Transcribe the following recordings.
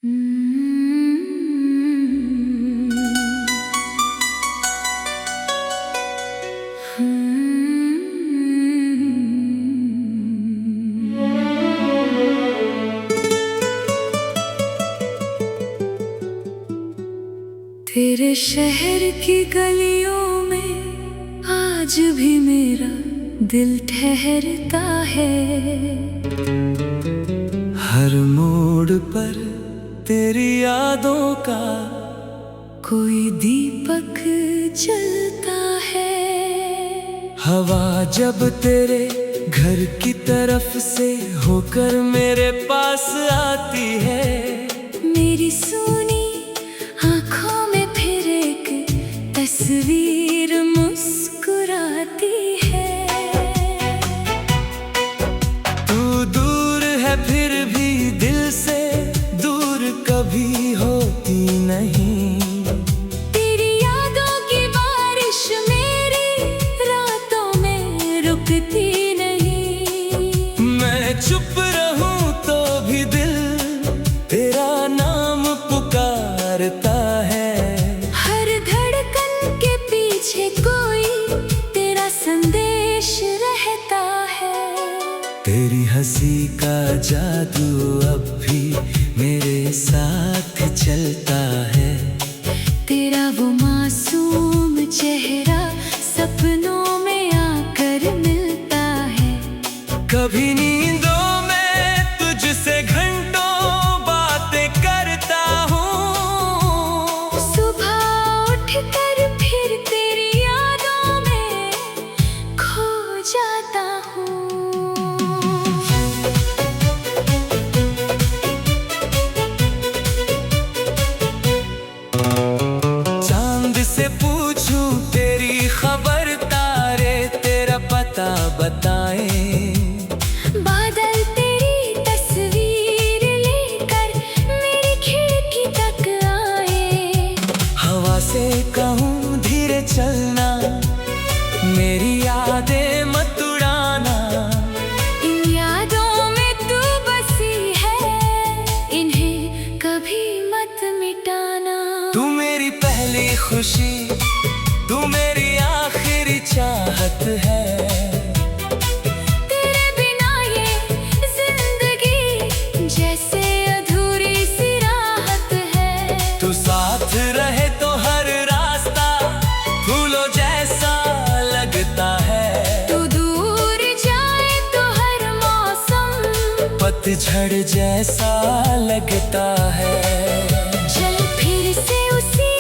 तेरे शहर की गलियों में आज भी मेरा दिल ठहरता है। हर मोड़ पर तेरी यादों का कोई दीपक जलता है। हवा जब तेरे घर की तरफ से होकर मेरे पास आती है, मेरी सोनी आँखों में फिर एक तस्वीर मुस्कुराती है। तू दूर है फिर भी दिल से दूर कभी होती नहीं। तेरी यादों की बारिश मेरी रातों में रुकती नहीं। मैं चुप रहूं तो भी दिल तेरा नाम पुकारता है। हर धड़कन के पीछे कोई तेरा संदेश रहता है। तेरी हंसी का जादू अब भी मेरे साथ चलता है। तेरा वो मासूम चेहरा सपनों में आकर मिलता है। कभी नींदों में तुझसे घंटों बातें करता हूँ। सुबह उठकर फिर तेरी यादों में खो जाता हूँ। चांद से पूछूं तेरी खबर, तारे तेरा पता बताएं। बादल तेरी तस्वीर लेकर मेरी खिड़की तक आए। हवा से कहूँ धीरे चलना, मेरी यादें मत उड़ाना। इन यादों में तू बसी है, इन्हें कभी मत मिटाना। तू मेरी पहली खुशी, तू मेरी आखिरी चाहत है। तेरे बिना ये जिंदगी जैसे अधूरी सी राहत है। तू साथ रहे तो हर रास्ता फूलों जैसा लगता है। तू दूर जाए तो हर मौसम पतझड़ जैसा लगता है। चल फिर से उसी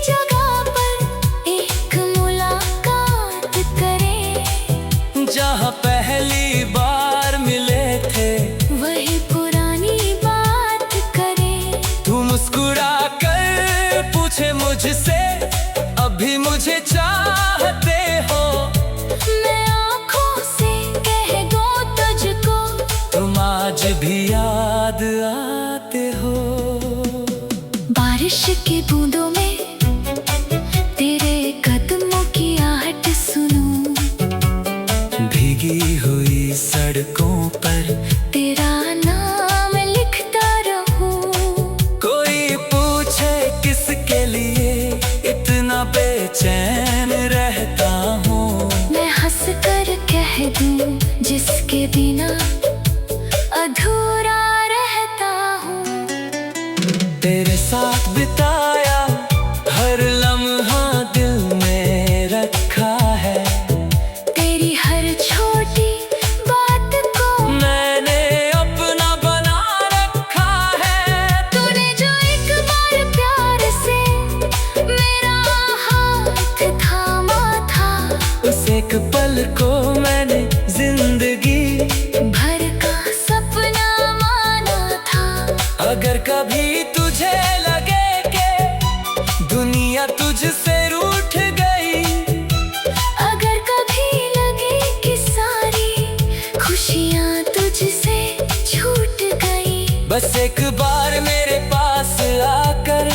जगह पर एक मुलाकात करें। जहाँ पहली बार मिले थे वही पुरानी बात करें। तू मुस्कुरा कर पूछे मुझसे, अभी मुझे चाहते हो। मैं आँखों से कह दूं तुझको, तुम आज भी याद आते हो। बारिश की बूंदों में तेरे कदमों की आहट सुनूं। भीगी हुई सड़कों पर तेरा नाम लिखता रहूं। कोई पूछे किसके लिए इतना बेचैन रहता हूँ। मैं हंस कर कह दूं जिसके बिना अधूरा रहता हूँ। तेरे साथ बिताया हर लम्हा दिल में रखा है। तेरी हर छोटी बात को मैंने अपना बना रखा है। तूने जो एक बार प्यार से मेरा हाथ थामा था, उस एक पल को मैंने जिंदगी भर का सपना माना था। अगर कभी तुझे लगे कि दुनिया तुझसे रूठ गई, अगर कभी लगे कि सारी खुशियाँ तुझसे छूट गई, बस एक बार मेरे पास आकर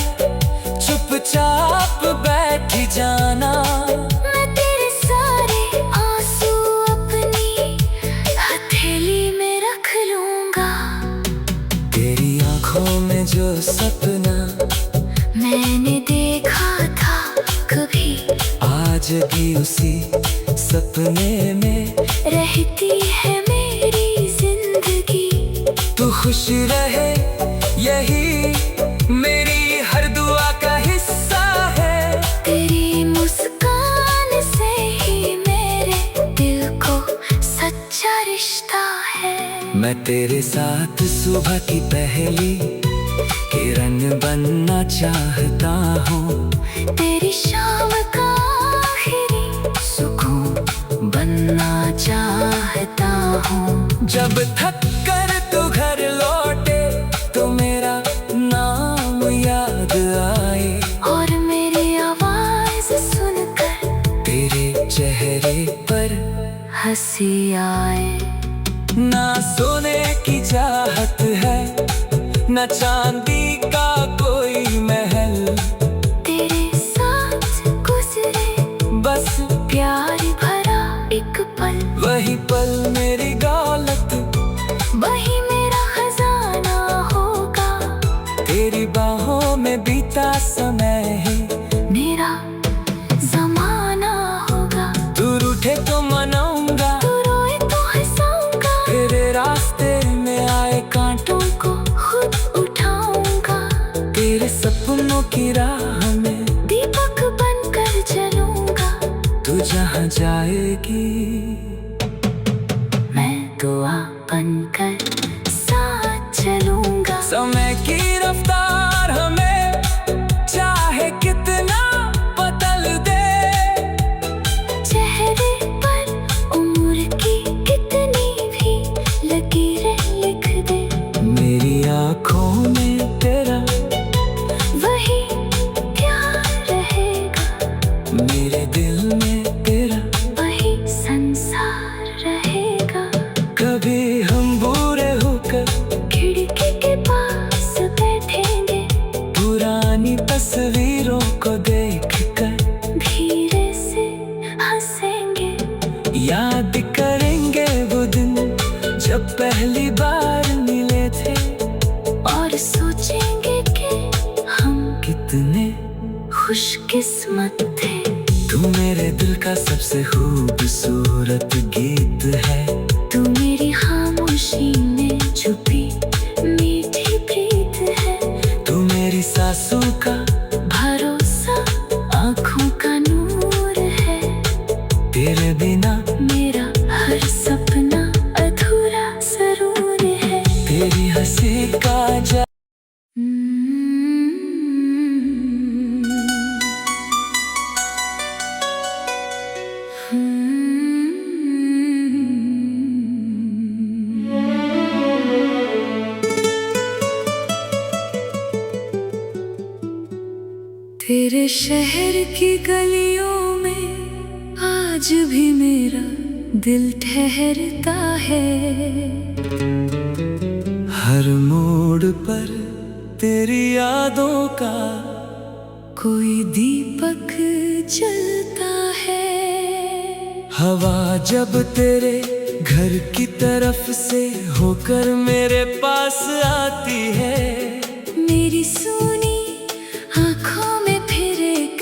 चुपचाप बैठ जाना। मैं तेरे सारे आंसू अपनी हथेली में रख लूंगा। तेरी आंखों में में जो सपना मैंने देखा था कभी, आज भी उसी सपने में रहती है मेरी जिंदगी। तू खुश रहे यही मेरी हर दुआ का हिस्सा है। तेरी मुस्कान से ही मेरे दिल को सच्चा रिश्ता है। मैं तेरे साथ सुबह की पहली किरण बनना चाहता हूँ, तेरी शाम का आखिरी सुकून बनना चाहता हूँ। जब थक कर तू घर लौटे तो मेरा नाम याद आए, और मेरी आवाज सुनकर तेरे चेहरे पर हंसी आए। ना सोने की चाहत है, न चांदी का कोई महल, तेरे साथ गुजरे बस प्यार भरा एक पल। वही पल मेरी दौलत, वही मेरा खजाना होगा। तेरी बाहों में बीता समय ही मेरा जमाना होगा। तू रूठे तो मनाऊंगा, तू रोए तो हंसाऊंगा। तेरे रास्ते में आए कांटों को खुद उठाऊंगा। तेरे सपनों की राह में दीपक बनकर जलूंगा। तू जहाँ जाएगी मैं दुआ बनकर साथ चलूंगा। समय की रफ्तार हमें चाहे कितना बदल दे, चेहरे पर उम्र की कितनी भी लकीरें लिख दे। मेरी आँखों में तेरा वही प्यार रहेगा। मेरे दिल में तेरा वही संसार रहेगा। कभी हम बुरे होकर खिड़की के पास बैठेंगे, पुरानी तस्वीरों को देख कर धीरे से हंसेंगे। याद करेंगे वो दिन जब पहली बार मिले थे, और सोचेंगे कि हम कितने खुशकिस्मत थे। तू मेरे दिल का सबसे खूबसूरत गीत है। तू मेरी खामोशी में छुपी मीठी प्रीत है। तू मेरी सांसों का भरोसा, आँखों का नूर है। तेरे बिना मेरा हर सपना अधूरा जरूर है। तेरी हंसी का जा तेरे शहर की गलियों में आज भी मेरा दिल ठहरता है। हर मोड़ पर तेरी यादों का कोई दीपक जलता है। हवा जब तेरे घर की तरफ से होकर मेरे पास आती है, मेरी सूनी आँखों में फिर एक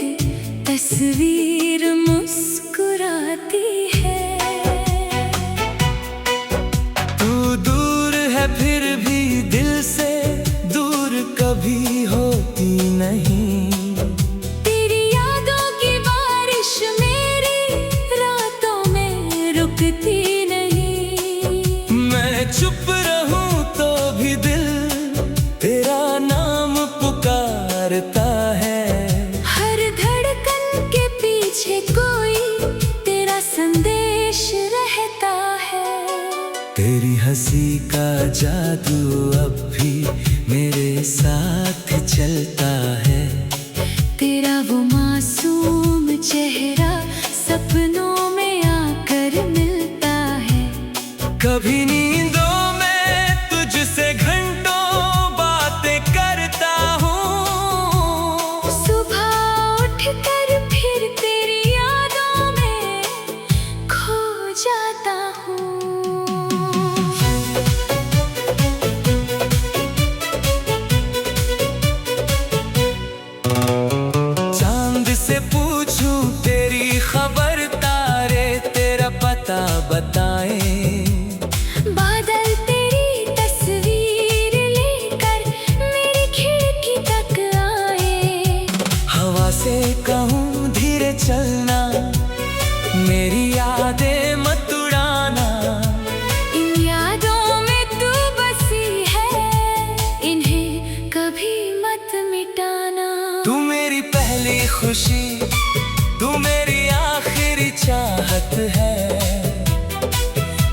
तस्वीर मुस्कुराती है। तू दूर है फिर भी दिल से दूर कभी होती नहीं। तेरी यादों की बारिश मेरी रातों में रुकती नहीं। मैं चुप रहूं तो भी दिल तेरा नाम पुकारता है। हर धड़कन के पीछे कोई तेरा संदेश रहता है। तेरी हंसी का जादू अब भी मेरे साथ चलता है। तेरा वो मासूम चेहरा सपनों में आकर मिलता है। कभी नींदों में तुझसे घंटों बातें करता हूँ। सुबह उठकर फिर तेरी यादों में खो जाता हूँ। लुटाना। तू मेरी पहली खुशी, तू मेरी आखिरी चाहत है।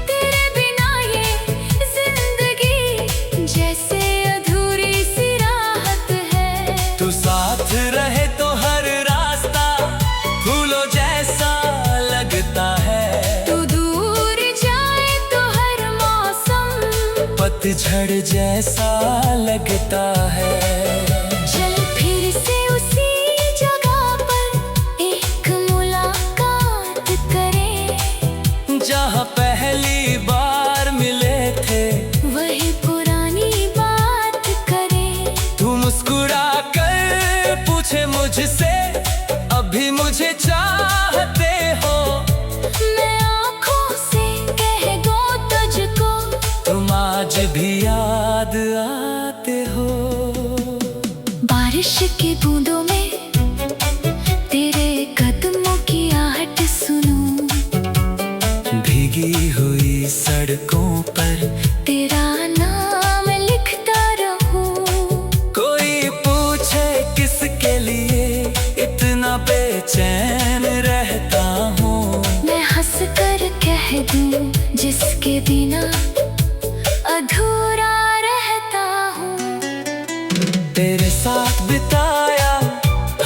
तेरे बिना ये जिंदगी जैसे अधूरी सी राहत है। तू साथ रहे तो हर रास्ता फूलों जैसा लगता है। तू दूर जाए तो हर मौसम पतझड़ जैसा लगता है। चल फिर से उसी जगह पर एक मुलाकात करें। जहाँ पहली बार मिले थे वही पुरानी बात करें। तू मुस्कुरा कर पूछे मुझसे, अभी मुझे चाहते हो। मैं आँखों से कह दूं तुझको, तुम आज भी याद आते हो। बारिश की बूंदों में तेरे कदमों की आहट सुनूं। भीगी हुई सड़कों पर तेरा नाम लिखता रहूं। कोई पूछे किसके लिए इतना बेचैन रहता हूँ। मैं हंस कर कह दूं जिसके बिना अधूरा रहता हूँ। तेरे साथ बिताया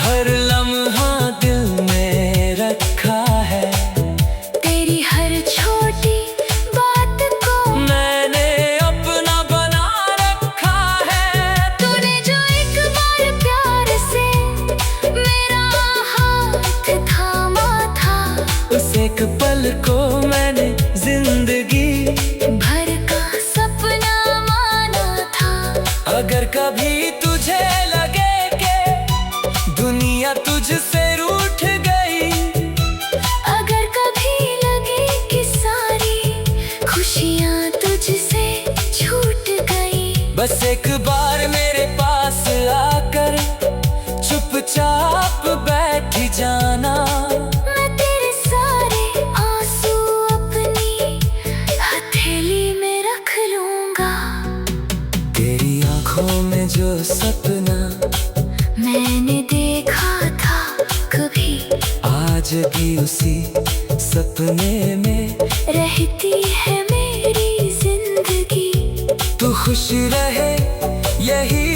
हर लम्हा दिल में रखा है। तेरी हर छोटी बात को मैंने अपना बना रखा है। तूने जो एक बार प्यार से मेरा हाथ थामा था, उस एक पल को मैंने जिंदगी भर का सपना माना था। अगर कभी तुझे लगे कि दुनिया तुझसे रूठ गई, अगर कभी लगे कि सारी खुशियाँ तुझसे छूट गई, बस एक बार मेरे पास आकर चुपचाप बैठ जाना। मैं तेरे सारे आंसू अपनी हथेली में रख लूंगा। तेरी आंखों में जो सपना मैंने देखा था कभी, आज भी उसी सपने में रहती है मेरी जिंदगी। तू खुश रहे यही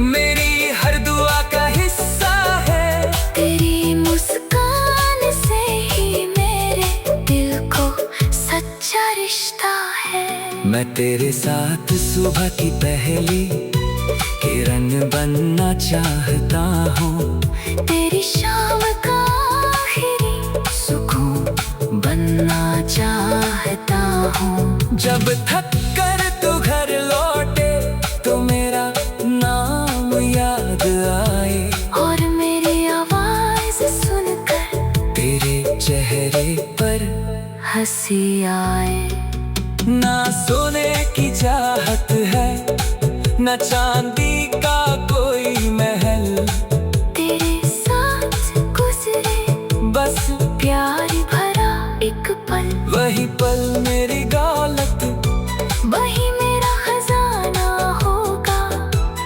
मेरी हर दुआ का हिस्सा है। तेरी मुस्कान से ही मेरे दिल को सच्चा रिश्ता है। मैं तेरे साथ सुबह की पहली किरण बनना चाहता हूँ। तेरी शाम का आखिरी सुकून बनना चाहता हूँ। जब थक कर तू घर लौटे तो मेरा नाम याद आए, और मेरी आवाज सुनकर तेरे चेहरे पर हंसी आए। ना सोने की चाहत है, न चांदी का कोई महल। तेरे साथ गुजरे बस प्यार भरा एक पल, वही पल मेरी दौलत, वही मेरा खजाना होगा।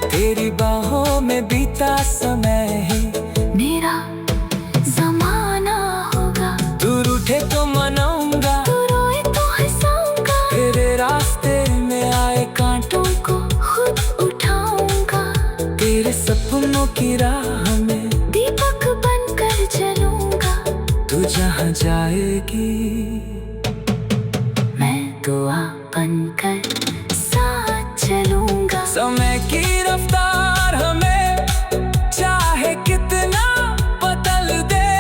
तेरी बाहों में बीता समय ही मेरा जमाना होगा। तू रूठे तो मनाऊंगा, तू रोए तो हंसाऊंगा। तेरे रास्ते में आए कांटों को खुद उठाऊंगा। तेरे सपनों की राह में दीपक बनकर जलूंगा। तू जहाँ जाएगी मैं दुआ बनकर साथ चलूंगा। समय की रफ्तार हमें चाहे कितना बदल दे।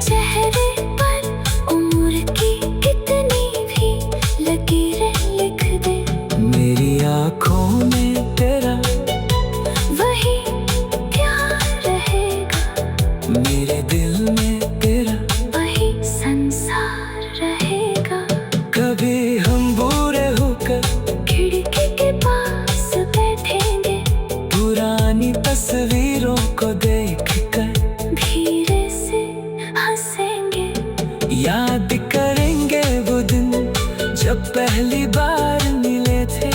चेहरे पर उम्र की कितनी भी लकीरें लिख दे। मेरी आँखों में तेरा वही प्यार रहेगा। मेरे दिल में तेरा वही संसार रहेगा। कभी हम बुरे होकर खिड़की के पास बैठेंगे। पुरानी तस्वीरों को देख कर धीरे से हंसेंगे। याद करेंगे वो दिन जब पहली बार मिले थे।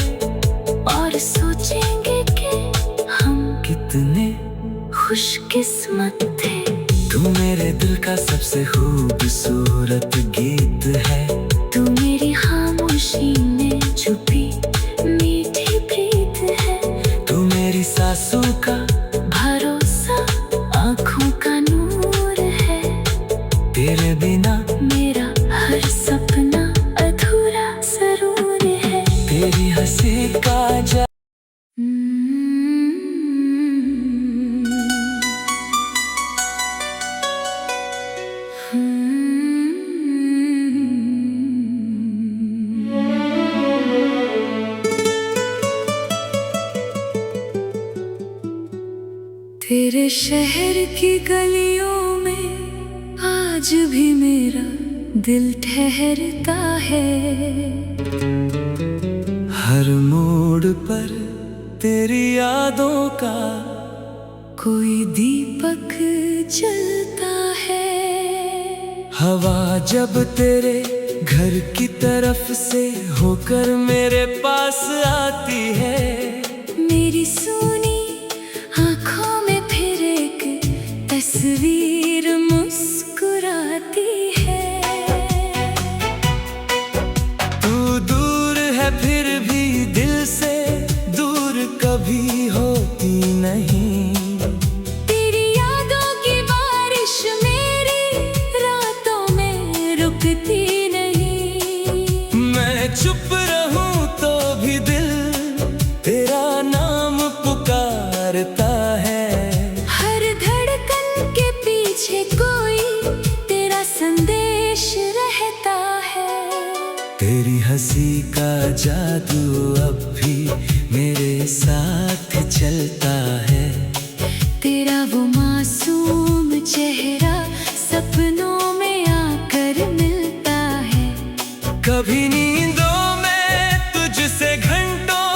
और सोचेंगे कि हम खुशकिस्मत थे। तू मेरे दिल का सबसे खूबसूरत गीत है। तू मेरी खामोशी में छुपी मीठी प्रीत है। तू मेरी सांसों का भरोसा, आँखों का नूर है। तेरे बिना मेरा हर सपना अधूरा जरूर है। तेरी हंसी का तेरे शहर की गलियों में आज भी मेरा दिल ठहरता है। हर मोड़ पर तेरी यादों का कोई दीपक जलता है। हवा जब तेरे घर की तरफ से होकर मेरे पास आती है। मेरी सूनी आँखों में फिर एक तस्वीर मुस्कुराती है। तू दूर है फिर भी दिल से दूर कभी होती नहीं। तेरी यादों की बारिश मेरी रातों में रुकती नहीं। मैं चुप रहूं तो भी दिल तेरा नाम पुकारता है। हर धड़कन के पीछे कोई तेरा संदेश रहता है। तेरी हंसी का जादू अब भी मेरे साथ चलता है। तेरा वो मासूम चेहरा सपनों में आकर मिलता है। कभी नींदों में तुझसे घंटों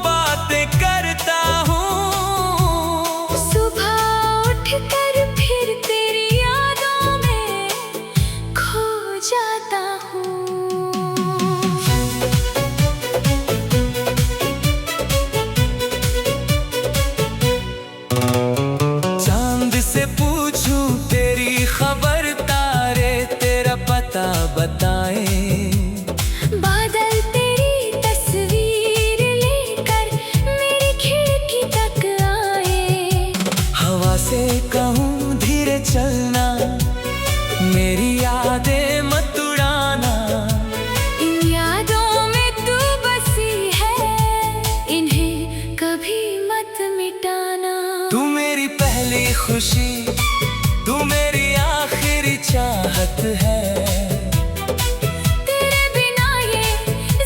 बातें करता हूँ। सुबह उठकर फिर तेरी यादों में खो जाता हूँ। चांद से पूछूं तेरी खबर, तारे तेरा पता बताएं। बादल तेरी तस्वीर लेकर मेरी खिड़की तक आए। हवा से कहूँ धीरे चलना, मेरी यादें मत उड़ाना। इन यादों में तू बसी है, इन्हें कभी मत मिटाना। तू मेरी पहली खुशी, तू मेरी आखिरी चाहत है। तेरे बिना ये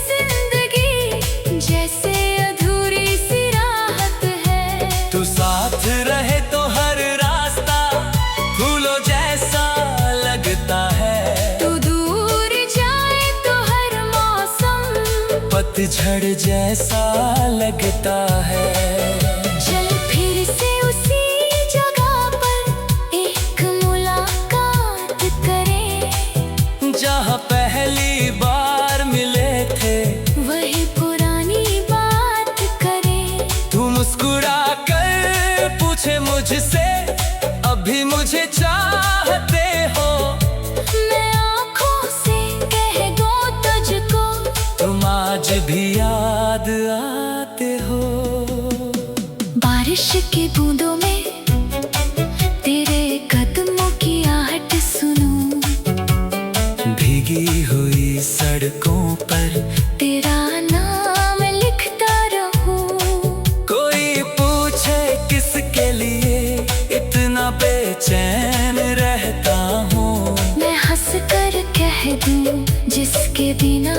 जिंदगी जैसे अधूरी सी राहत है। तू साथ रहे तो हर रास्ता फूलों जैसा लगता है। तू दूर जाए तो हर मौसम पतझड़ जैसा लगता है। चल फिर से उसी जगह पर एक मुलाकात करें। जहाँ पहली बार मिले थे वही पुरानी बात करें। तू मुस्कुरा कर पूछे मुझसे, अभी मुझे चाहते हो। मैं आँखों से कह दूं तुझको, तुम आज भी याद आते हो। बारिश की बूंदों में तेरे कदमों की आहट सुनूं। भीगी हुई सड़कों पर तेरा नाम लिखता रहूं। कोई पूछे किसके लिए इतना बेचैन रहता हूँ। मैं हंस कर कह दूं जिसके बिना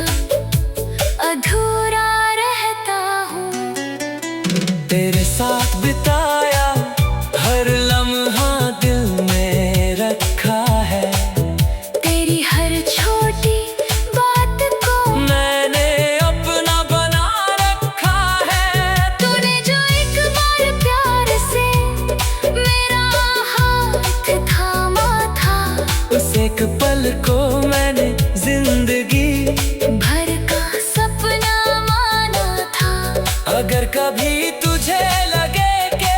अधूरा रहता हूँ। तेरे साथ बिताया हर लम्हा दिल में रखा है। तेरी हर छोटी बात को मैंने अपना बना रखा है। तूने जो एक बार प्यार से मेरा हाथ थामा था, उस एक पल को मैंने जिंदगी भर का सपना माना था। अगर कभी तुझे लगे कि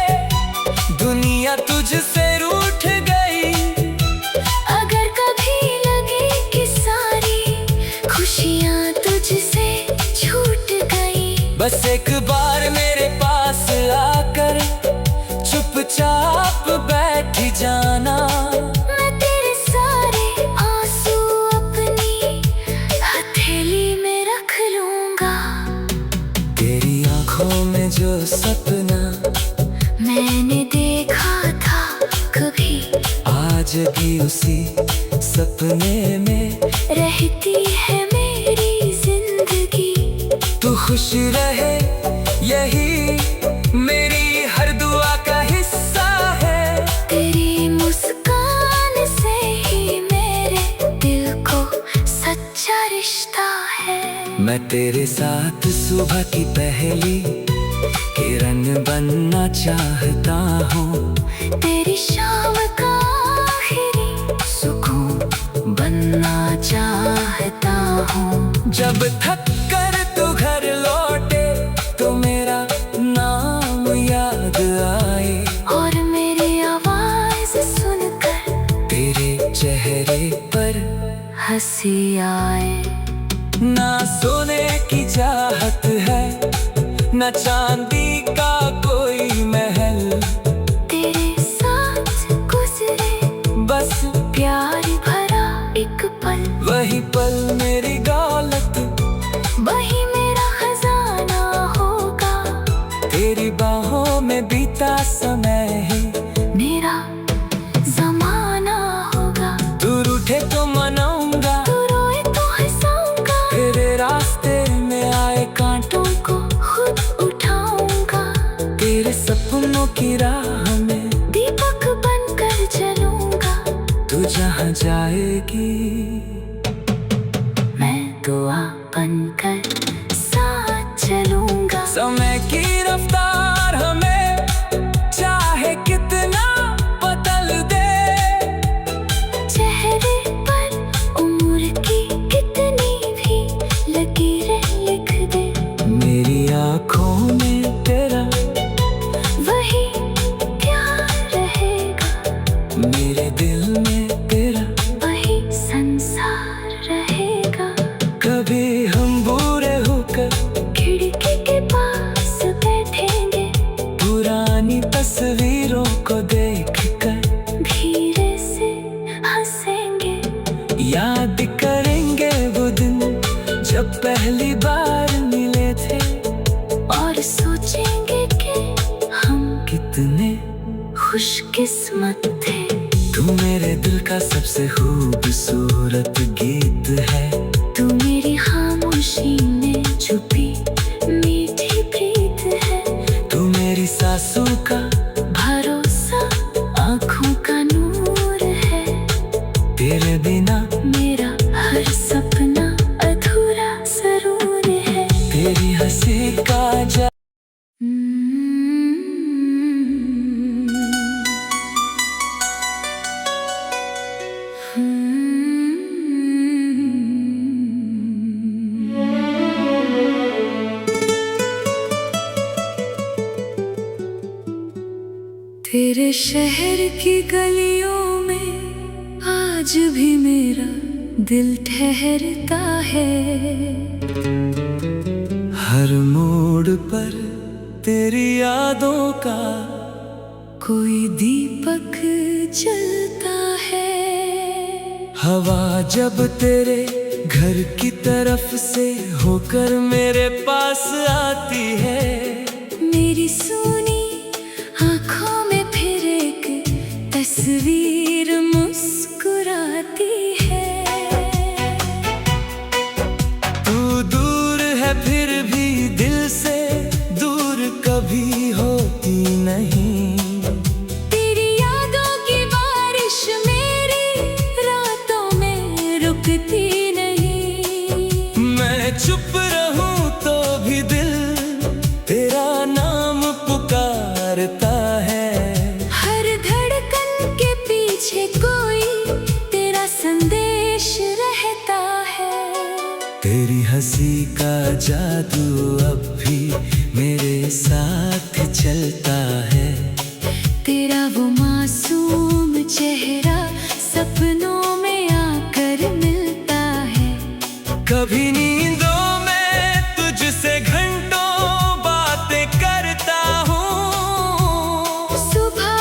सपने में रहती है मेरी जिंदगी। तू खुश रहे यही मेरी हर दुआ का हिस्सा है। तेरी मुस्कान से ही मेरे दिल को सच्चा रिश्ता है। मैं तेरे साथ सुबह की पहली किरण बनना चाहता हूँ। तेरी शाम का आखिरी सुकून बनना चाहता हूँ। जब थक कर तू घर लौटे तो मेरा नाम याद आए, और मेरी आवाज सुनकर तेरे चेहरे पर हंसी आए। ना सोने की चाहत है, न चांदी का कोई महल। तेरे साथ गुजरे बस प्यार भरा एक पल। वही पल मेरी दौलत, वही मेरा खजाना होगा। तेरी बाहों में बीता समय है मेरा जमाना होगा। तू रूठे तो मनाऊंगा, तू रोए तो हंसाऊंगा। तेरे रास्ते में आए कांटों को खुद उठाऊंगा। तेरे सपनों की राह में दीपक बनकर चलूंगा। तू जहाँ जाएगी मैं दुआ बनकर साथ चलूंगा। समय की रफ्तार हमें चाहे कितना बदल दे। चेहरे पर उम्र की कितनी भी लकीरें लिख दे। मेरी आँखों में तेरा वही प्यार रहेगा। मेरे दिल में तेरा वही संसार रहेगा। कभी हम बुरे होकर खिड़की के पास बैठेंगे। पुरानी तस्वीरों को देख कर धीरे से हंसेंगे। याद करेंगे वो दिन जब पहली बार मिले थे। और सोचेंगे कि हम कितने खुशकिस्मत थे। तू मेरे दिल का सबसे खूबसूरत गीत है। तू मेरी खामोशी में छुपी मीठी प्रीत है। तू मेरी सांसों का भरोसा आँखों का नूर है। तेरे बिना मेरा हर सपना अधूरा जरूर है। तेरी हंसी का तेरे शहर की गलियों में आज भी मेरा दिल ठहरता है। हर मोड़ पर तेरी यादों का कोई दीपक जलता है। हवा जब तेरे घर की तरफ से होकर मेरे पास आती है। मेरी सूनी आँखों में फिर एक तस्वीर मुस्कुराती है। तू दूर है फिर भी दिल से दूर कभी होती नहीं। तेरी यादों की बारिश मेरी रातों में रुकती नहीं। मैं चुप रहूं तो भी दिल तेरा नाम पुकारता है। हर धड़कन के पीछे कोई तेरा संदेश रहता है। तेरी हंसी का जादू अब भी मेरे साथ चलता है। तेरा वो मासूम चेहरा सपनों में आकर मिलता है। कभी नींदों में तुझसे घंटों बातें करता हूँ। सुबह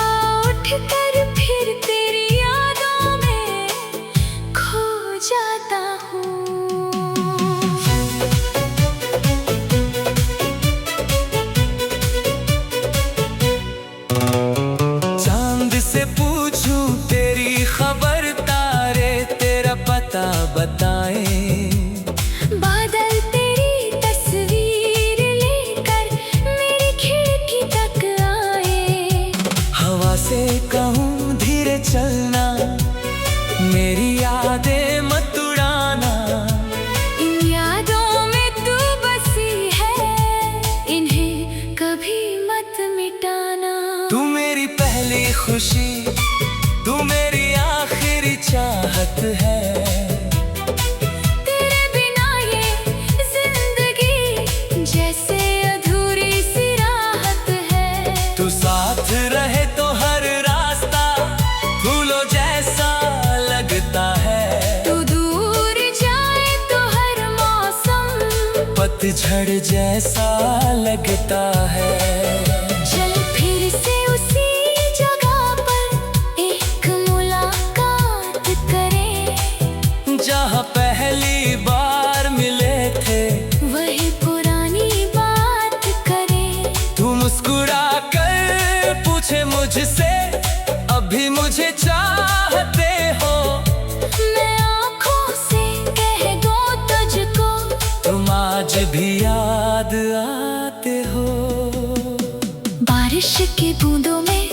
उठकर फिर तेरी यादों में खो जाता हूँ। चांद पहली खुशी, तू मेरी आखिरी चाहत है। तेरे बिना ये जिंदगी जैसे अधूरी सी राहत है। तू साथ रहे तो हर रास्ता फूलों जैसा लगता है। तू दूर जाए तो हर मौसम पतझड़ जैसा लगता है। चल फिर से उसी जगह पर एक मुलाकात करें, जहाँ पहली बार मिले थे वही पुरानी बात करें। तू मुस्कुरा कर पूछे मुझसे, अभी मुझे चाहते हो? मैं आँखों से कह दूं तुझको, तुम आज भी याद आते हो। बारिश की बूंदों में